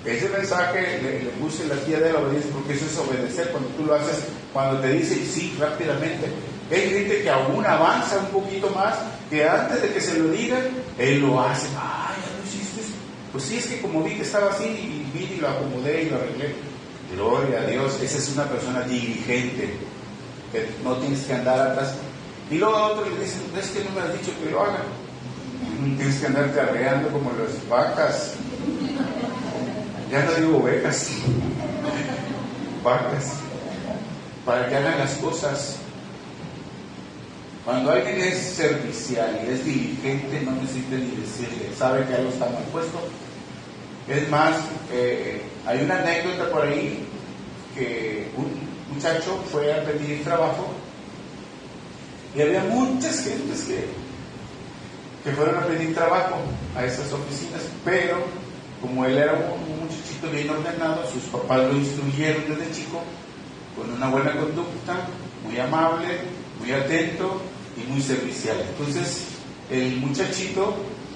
Ese mensaje le puse la tía de la obediencia porque eso es obedecer cuando tú lo haces, cuando te dicen sí rápidamente. Hay gente que aún avanza un poquito más, que antes de que se lo digan, él lo hace. Ay, ya lo hiciste. Pues sí, es que como vi que estaba así, y vi y lo acomodé y lo arreglé. Gloria a Dios, esa es una persona diligente, que no tienes que andar atrás. Y luego a otro le dicen, es que no me has dicho que lo haga. Tienes que andarte arreando como las vacas. Ya no digo ovejas, vacas, para que hagan las cosas. Cuando alguien es servicial y es diligente, no necesita ni decirle, sabe que algo está mal puesto, Es más, hay una anécdota por ahí que un muchacho fue a pedir trabajo y había muchas gentes que fueron a pedir trabajo a esas oficinas, pero como él era un muchachito bien ordenado, sus papás lo instruyeron desde chico con una buena conducta, muy amable, muy atento y muy servicial. Entonces el muchachito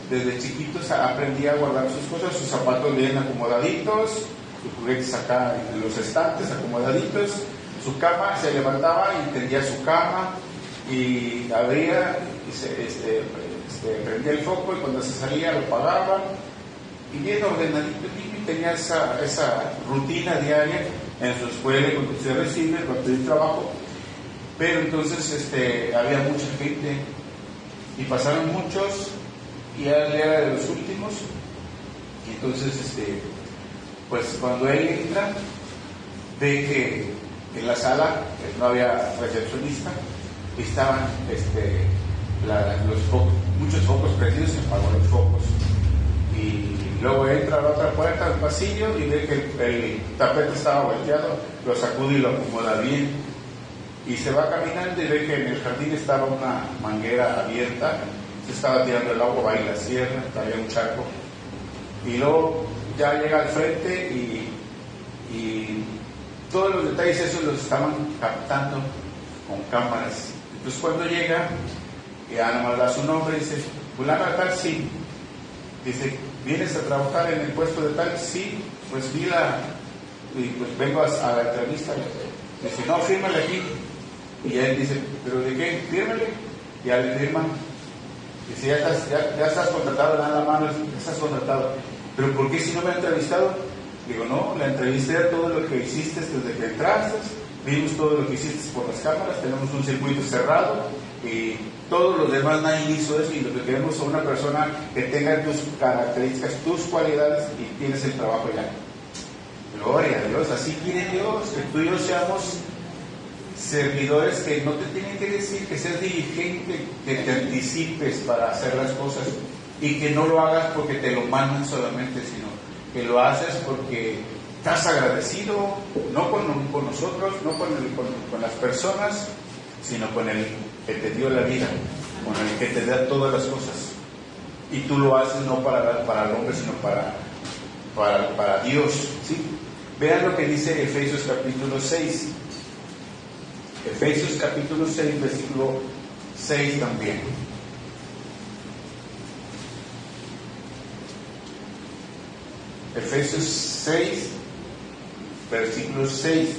desde chiquito aprendía a guardar sus cosas, sus zapatos bien acomodaditos, sus juguetes acá en los estantes acomodaditos, su cama, se levantaba y tendía su cama y abría y prendía el foco, y cuando se salía lo apagaba, y bien ordenadito, y tenía esa rutina diaria en su escuela cuando se recibe, cuando tiene trabajo. Pero entonces había mucha gente y pasaron muchos y él era de los últimos, y entonces pues cuando él entra ve que en la sala no había recepcionista, estaban muchos focos prendidos, se apagó los focos, y luego entra a la otra puerta al pasillo y ve que el tapete estaba volteado, lo sacude y lo acomoda bien, y se va caminando y ve que en el jardín estaba una manguera abierta, se estaba tirando el agua, va y la cierra, había un charco, y luego ya llega al frente y todos los detalles esos los estaban captando con cámaras. Entonces cuando llega, ya nomás da su nombre y dice, fulano de tal, sí. Dice, ¿vienes a trabajar en el puesto de tal? Sí, pues y pues vengo a la entrevista. Dice, no, fírmale aquí. Y él dice, ¿pero de qué? Fírmale. Y ya le firman. Dice, ya estás contratado, dan la mano, estás contratado. ¿Pero por qué si no me ha entrevistado? Digo, no, la entrevisté a todo lo que hiciste desde que entraste, vimos todo lo que hiciste por las cámaras, tenemos un circuito cerrado y todos los demás nadie hizo eso, y lo que queremos es una persona que tenga tus características, tus cualidades, y tienes el trabajo ya. Gloria a Dios, así quiere Dios, que tú y yo seamos servidores que no te tienen que decir que seas diligente, que te anticipes para hacer las cosas y que no lo hagas porque te lo mandan solamente, sino que lo haces porque estás agradecido, no con nosotros, no con las personas, sino con el que te dio la vida, con el que te da todas las cosas. Y tú lo haces no para el hombre, sino para Dios, ¿sí? Vean lo que dice Efesios capítulo 6. Efesios capítulo 6, versículo 6 también. Efesios 6, versículo 6.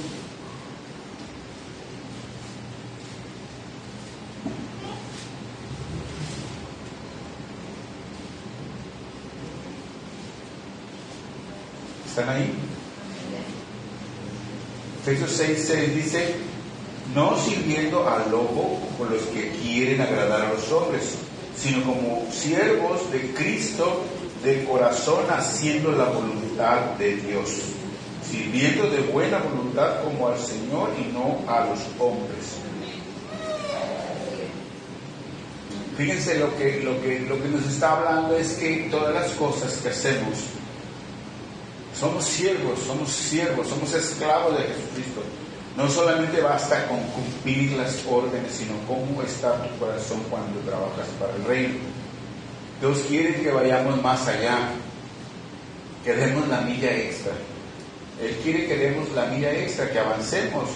¿Están ahí? Efesios 6, 6 dice, no sirviendo al lobo con los que quieren agradar a los hombres, sino como siervos de Cristo de corazón, haciendo la voluntad de Dios, sirviendo de buena voluntad como al Señor y no a los hombres. Fíjense lo que nos está hablando es que todas las cosas que hacemos, somos siervos, somos esclavos de Jesucristo. No solamente basta con cumplir las órdenes, sino cómo está tu corazón cuando trabajas para el reino. Dios quiere que vayamos más allá, que demos la milla extra. Él quiere que demos la milla extra, que avancemos.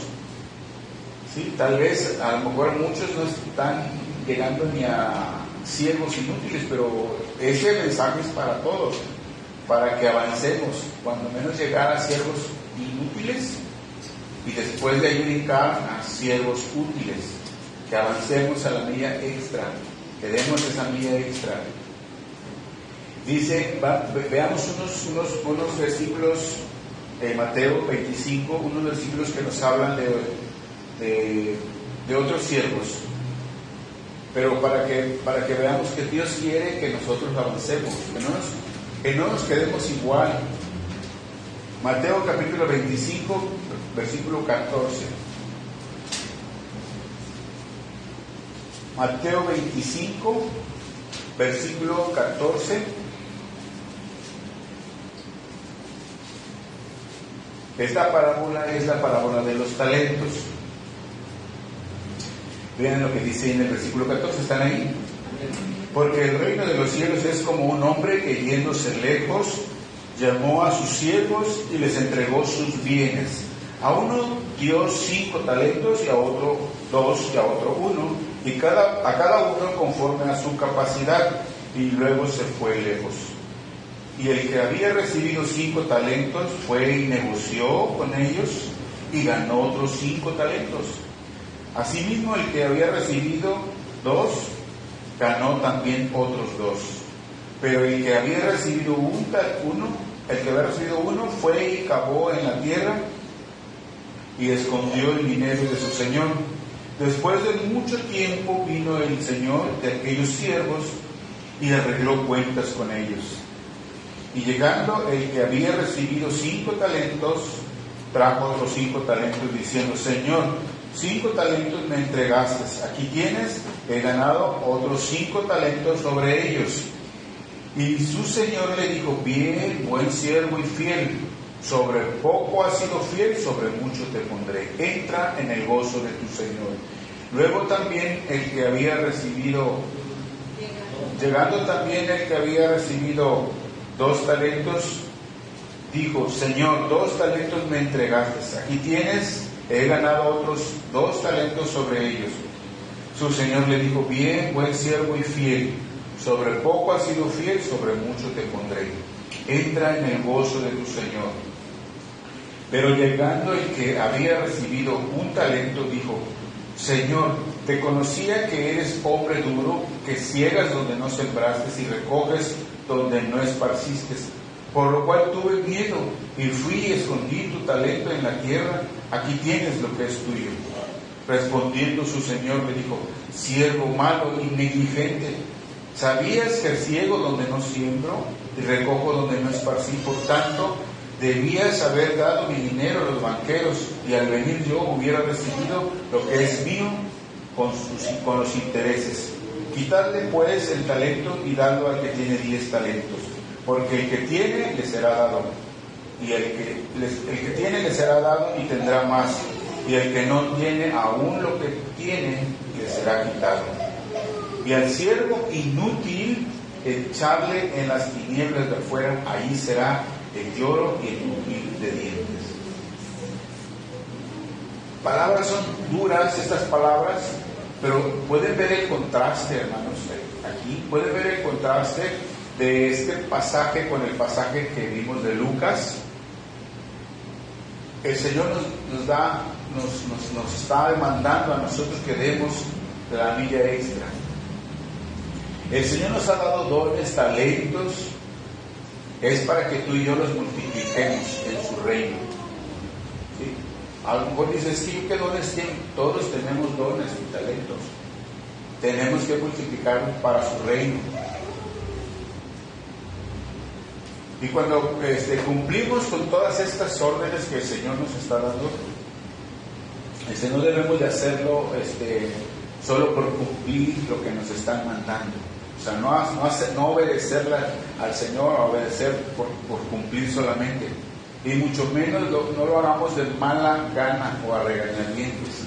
¿Sí? Tal vez, a lo mejor muchos no están llegando ni a siervos inútiles, pero ese mensaje es para todos, para que avancemos, cuando menos llegar a siervos inútiles y después de ahí brincar a siervos útiles, que avancemos a la milla extra, que demos esa milla extra. Dice, veamos unos versículos de Mateo 25, unos versículos que nos hablan de otros siervos, pero para que veamos que Dios quiere que nosotros avancemos, que no nos quedemos igual. Mateo capítulo 25, versículo 14. Mateo 25, versículo 14. Esta parábola es la parábola de los talentos. Vean lo que dice en el versículo 14, ¿están ahí? Porque el reino de los cielos es como un hombre que, yéndose lejos, llamó a sus siervos y les entregó sus bienes. A uno dio 5 talentos, y a otro 2, y a otro 1, y a cada uno conforme a su capacidad, y luego se fue lejos. Y el que había recibido 5 talentos fue y negoció con ellos, y ganó otros 5 talentos. Asimismo, el que había recibido 2, ganó también otros 2. Pero el que había recibido uno fue y cavó en la tierra y escondió el dinero de su señor. Después de mucho tiempo vino el señor de aquellos siervos y arregló cuentas con ellos. Y llegando el que había recibido 5 talentos, trajo otros 5 talentos, diciendo: Señor, 5 talentos me entregaste, aquí tienes, he ganado otros 5 talentos sobre ellos. Y su señor le dijo: bien, buen siervo y fiel, sobre poco has sido fiel, sobre mucho te pondré, entra en el gozo de tu señor. Luego también el que había recibido, llegando también el que había recibido 2 talentos, dijo: Señor, 2 talentos me entregaste, aquí tienes, he ganado otros 2 talentos sobre ellos. Su señor le dijo: bien, buen siervo y fiel, sobre poco has sido fiel, sobre mucho te pondré, entra en el gozo de tu señor. Pero llegando el que había recibido 1 talento, dijo: Señor, te conocía que eres hombre duro, que ciegas donde no sembraste y recoges donde no esparciste. Por lo cual tuve miedo y fui y escondí tu talento en la tierra. Aquí tienes lo que es tuyo. Respondiendo su señor le dijo: siervo malo y negligente, ¿sabías que ciego donde no siembro y recojo donde no esparcí? Por tanto, debías haber dado mi dinero a los banqueros, y al venir yo hubiera recibido lo que es mío con los intereses. Quitadle pues el talento y dadlo al que tiene 10 talentos, porque el que tiene le será dado, y el que tiene le será dado y tendrá más, y el que no tiene, aún lo que tiene le será quitado. Y al siervo inútil echarle en las tinieblas de afuera, ahí será el lloro y el crujir de dientes. Palabras son duras estas palabras, pero pueden ver el contraste, hermanos, aquí. Pueden ver el contraste de este pasaje con el pasaje que vimos de Lucas. El Señor nos está demandando a nosotros que demos la milla extra. El Señor nos ha dado dones, talentos, es para que tú y yo los multipliquemos en su reino. ¿Sí? A lo mejor dices: ¿qué dones tienen? Todos tenemos dones y talentos. Tenemos que multiplicarlos para su reino. Y cuando cumplimos con todas estas órdenes que el Señor nos está dando, no debemos de hacerlo solo por cumplir lo que nos están mandando. O sea, no obedecerle al Señor, obedecer por cumplir solamente. Y mucho menos no lo hagamos de mala gana o a regañadientes,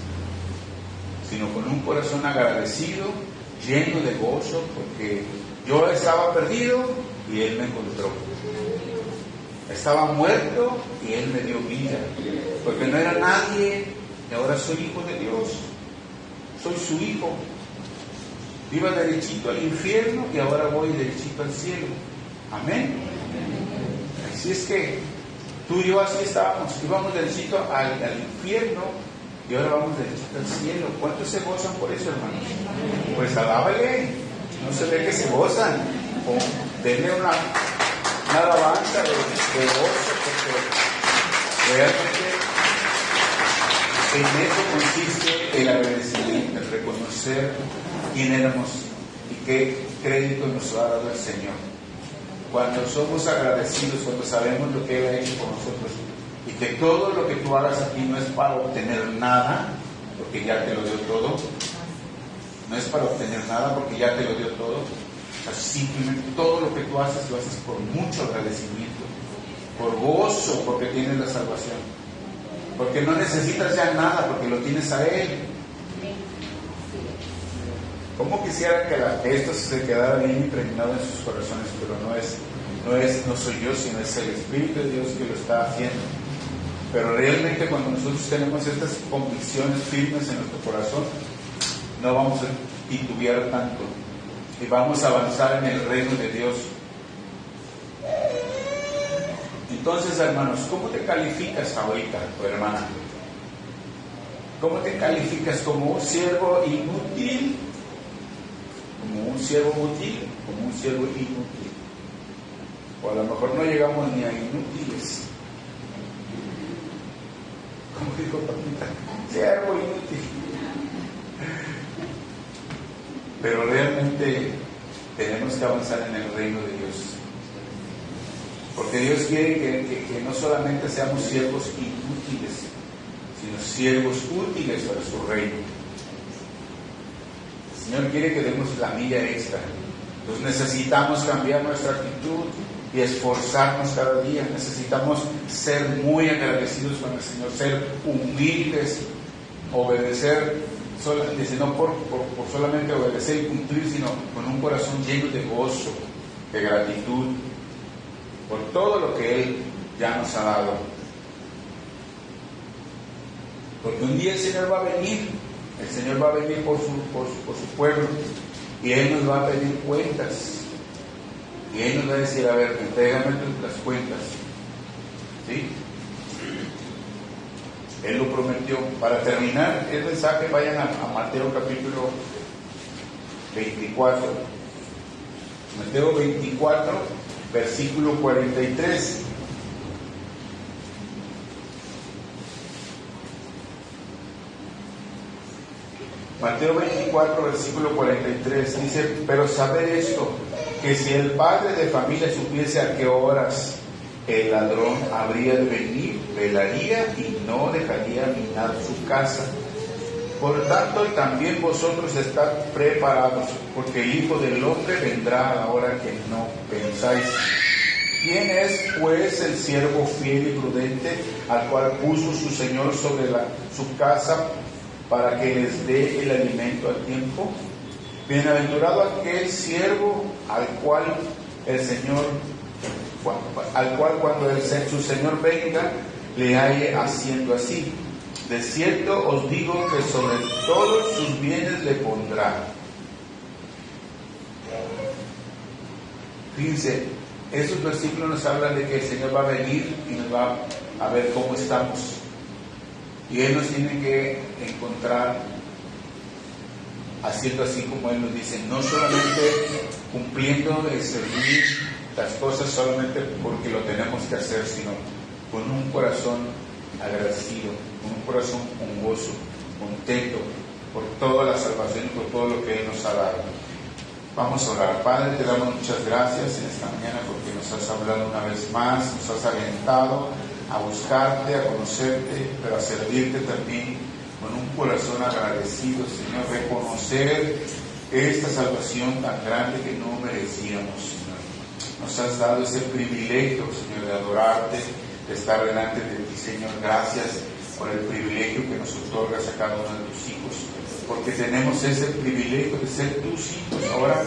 sino con un corazón agradecido, lleno de gozo, porque yo estaba perdido y Él me encontró. Estaba muerto y Él me dio vida, porque no era nadie y ahora soy hijo de Dios. Soy su hijo. Iba derechito al infierno y ahora voy derechito al cielo. Amén. Así es que tú y yo así estábamos, íbamos derechito al infierno y ahora vamos derechito al cielo. ¿Cuántos se gozan por eso, hermanos? Pues alábale. No se ve que se gozan. O denle una alabanza de gozo, porque realmente en eso consiste el agradecimiento, el reconocer quién éramos y qué crédito nos ha dado el Señor. Cuando somos agradecidos, cuando sabemos lo que Él ha hecho por nosotros, y que todo lo que tú hagas aquí no es para obtener nada, porque ya te lo dio todo. No es para obtener nada, porque ya te lo dio todo. O sea, simplemente todo lo que tú haces, lo haces por mucho agradecimiento. por gozo, porque tienes la salvación. Porque no necesitas ya nada, porque lo tienes a Él. ¿Cómo quisiera que esto se quedara bien impregnado en sus corazones? Pero no soy yo, sino es el Espíritu de Dios que lo está haciendo. Pero realmente cuando nosotros tenemos estas convicciones firmes en nuestro corazón, no vamos a titubear tanto y vamos a avanzar en el reino de Dios. Entonces, hermanos, ¿cómo te calificas ahorita, tu hermana? ¿Cómo te calificas? ¿Como un siervo inútil? ¿Como un siervo útil? ¿Como un siervo inútil? O a lo mejor no llegamos ni a inútiles. Como dijo Papita, siervo inútil. Pero realmente tenemos que avanzar en el reino de Dios. Porque Dios quiere que no solamente seamos siervos inútiles, sino siervos útiles para su reino. El Señor quiere que demos la milla extra. Entonces necesitamos cambiar nuestra actitud y esforzarnos cada día. Necesitamos ser muy agradecidos con el Señor, ser humildes, obedecer, no por solamente obedecer y cumplir, sino con un corazón lleno de gozo, de gratitud por todo lo que Él ya nos ha dado. Porque un día el Señor va a venir por su pueblo, y Él nos va a pedir cuentas, y Él nos va a decir, a ver, entrégame las cuentas, ¿sí? Él lo prometió. Para terminar el mensaje, vayan a Mateo capítulo 24. Mateo 24, versículo 43. Mateo 24, versículo 43 dice: pero sabed esto, que si el padre de familia supiese a qué horas el ladrón habría de venir, velaría y no dejaría minar su casa. Por tanto, también vosotros estad preparados, porque el Hijo del Hombre vendrá a la hora que no pensáis. ¿Quién es, pues, el siervo fiel y prudente, al cual puso su Señor sobre su casa, para que les dé el alimento al tiempo? Bienaventurado aquel siervo al cual cuando su Señor venga, le halle haciendo así. De cierto os digo que sobre todos sus bienes le pondrá. Fíjense, esos versículos nos hablan de que el Señor va a venir y nos va a ver cómo estamos. Y Él nos tiene que encontrar haciendo así como Él nos dice, no solamente cumpliendo el servir las cosas solamente porque lo tenemos que hacer, sino con un corazón agradecido, con un corazón con gozo, contento por toda la salvación y por todo lo que Él nos ha dado. Vamos a orar. Padre, te damos muchas gracias en esta mañana porque nos has hablado una vez más, nos has alentado a buscarte, a conocerte, pero a servirte también con un corazón agradecido, Señor, reconocer esta salvación tan grande que no merecíamos, Señor. Nos has dado ese privilegio, Señor, de adorarte, de estar delante de ti, Señor. Gracias por el privilegio que nos otorgas a cada uno de tus hijos, porque tenemos ese privilegio de ser tus hijos. Ahora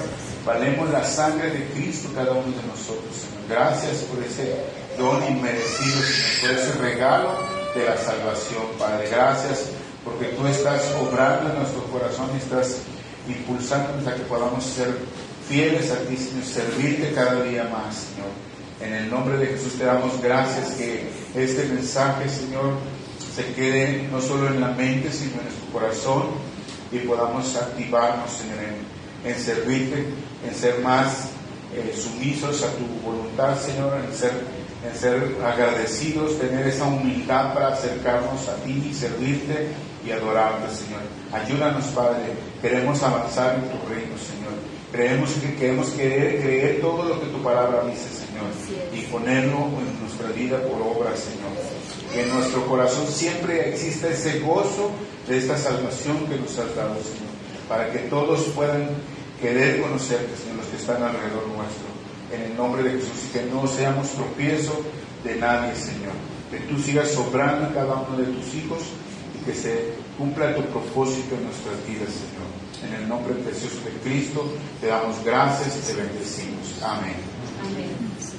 valemos la sangre de Cristo cada uno de nosotros, Señor. Gracias por ese don inmerecido, Señor, por ese regalo de la salvación, Padre. Gracias porque tú estás obrando en nuestro corazón y estás impulsándonos a que podamos ser fieles a ti, Señor, servirte cada día más, Señor. En el nombre de Jesús te damos gracias que este mensaje, Señor, se quede no solo en la mente, sino en nuestro corazón, y podamos activarnos, Señor, en servirte, en ser más sumisos a tu voluntad, Señor, en ser agradecidos, tener esa humildad para acercarnos a ti y servirte y adorarte, Señor. Ayúdanos, Padre. Queremos avanzar en tu reino, Señor. Queremos creer todo lo que tu palabra dice, Señor, y ponerlo en nuestra vida por obra, Señor. Que en nuestro corazón siempre exista ese gozo de esta salvación que nos has dado, Señor, para que todos puedan querer conocerte, Señor, los que están alrededor nuestro. en el nombre de Jesús, y que no seamos tropiezo de nadie, Señor. Que tú sigas sobrando en cada uno de tus hijos y que se cumpla tu propósito en nuestras vidas, Señor. En el nombre precioso de Cristo te damos gracias y te bendecimos. Amén. Amén.